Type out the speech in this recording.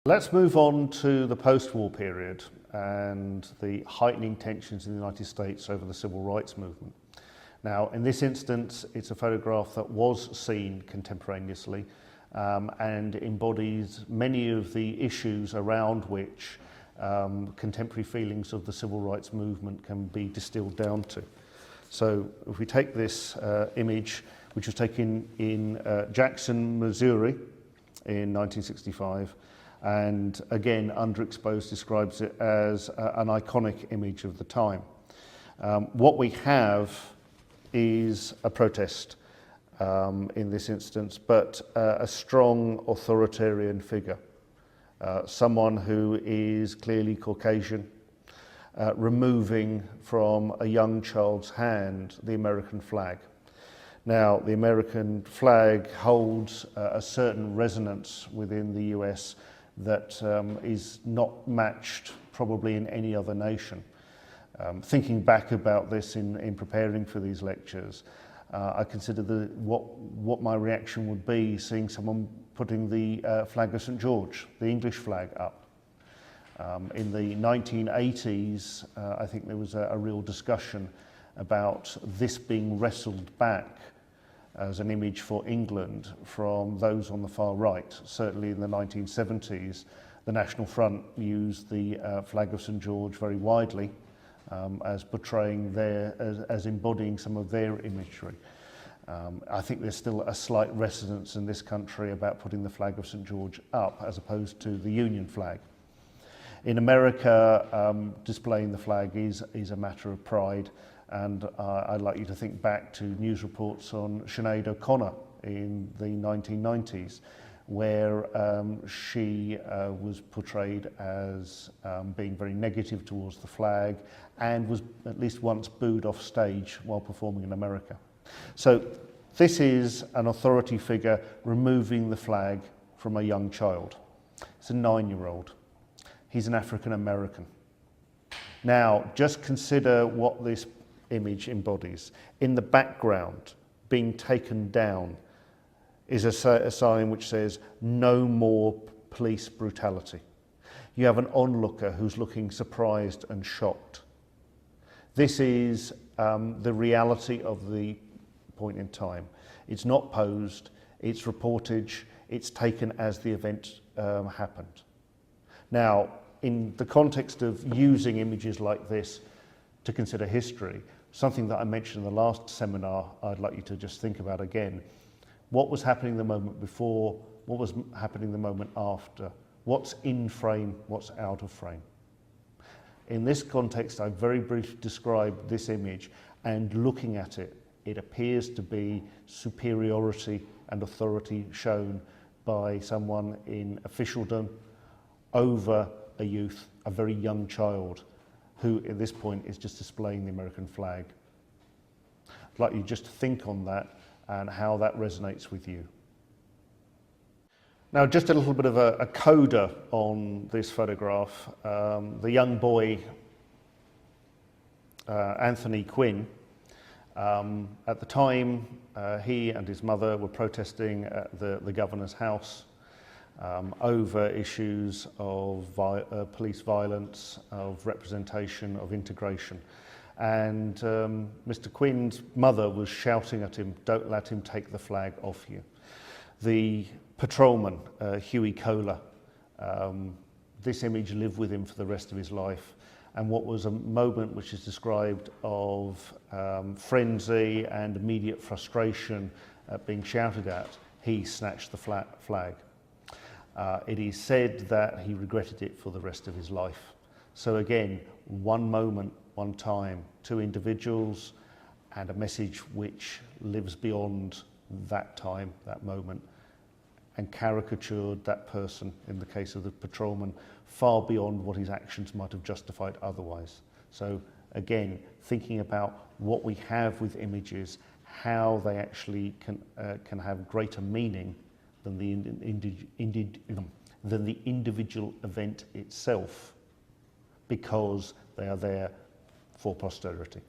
Let's move on to the post-war period and the heightening tensions in the United States over the civil rights movement. Now, in this instance, it's a photograph that was seen contemporaneously and embodies many of the issues around which contemporary feelings of the civil rights movement can be distilled down to. So if we take this image, which was taken in Jackson, Missouri in 1965, and again, Underexposed describes it as an iconic image of the time. What we have is a protest in this instance, but a strong authoritarian figure, someone who is clearly Caucasian, removing from a young child's hand the American flag. Now, the American flag holds a certain resonance within the US that is not matched probably in any other nation. Thinking back about this in preparing for these lectures, I consider what my reaction would be seeing someone putting the flag of St. George, the English flag, up. In the 1980s, I think there was a real discussion about this being wrestled back as an image for England from those on the far right. Certainly in the 1970s, the National Front used the flag of St. George very widely as portraying as embodying some of their imagery. I think there's still a slight resonance in this country about putting the flag of St. George up as opposed to the Union flag. In America, displaying the flag is a matter of pride. And I'd like you to think back to news reports on Sinead O'Connor in the 1990s, where she was portrayed as being very negative towards the flag and was at least once booed off stage while performing in America. So this is an authority figure removing the flag from a young child. It's a 9-year-old. He's an African American. Now, just consider what this image embodies. In the background, being taken down, is a sign which says, "No more police brutality." You have an onlooker who's looking surprised and shocked. This is the reality of the point in time. It's not posed, it's reportage, it's taken as the event happened. Now, in the context of using images like this to consider history, something that I mentioned in the last seminar, I'd like you to just think about again. What was happening the moment before? What was happening the moment after? What's in frame? What's out of frame? In this context, I very briefly described this image, and looking at it, it appears to be superiority and authority shown by someone in officialdom over a youth, a very young child, who at this point is just displaying the American flag. I'd like you just to think on that and how that resonates with you. Now, just a little bit of a coda on this photograph. The young boy, Anthony Quinn, at the time, he and his mother were protesting at the governor's house over issues of police violence, of representation, of integration. And Mr. Quinn's mother was shouting at him, "Don't let him take the flag off you." The patrolman, Huey Kohler, this image lived with him for the rest of his life. And what was a moment which is described of frenzy and immediate frustration at being shouted at, he snatched the flag. It is said that he regretted it for the rest of his life. So again, one moment, one time, two individuals, and a message which lives beyond that time, that moment, and caricatured that person, in the case of the patrolman, far beyond what his actions might have justified otherwise. So again, thinking about what we have with images, how they actually can have greater meaning than the individual event itself, because they are there for posterity.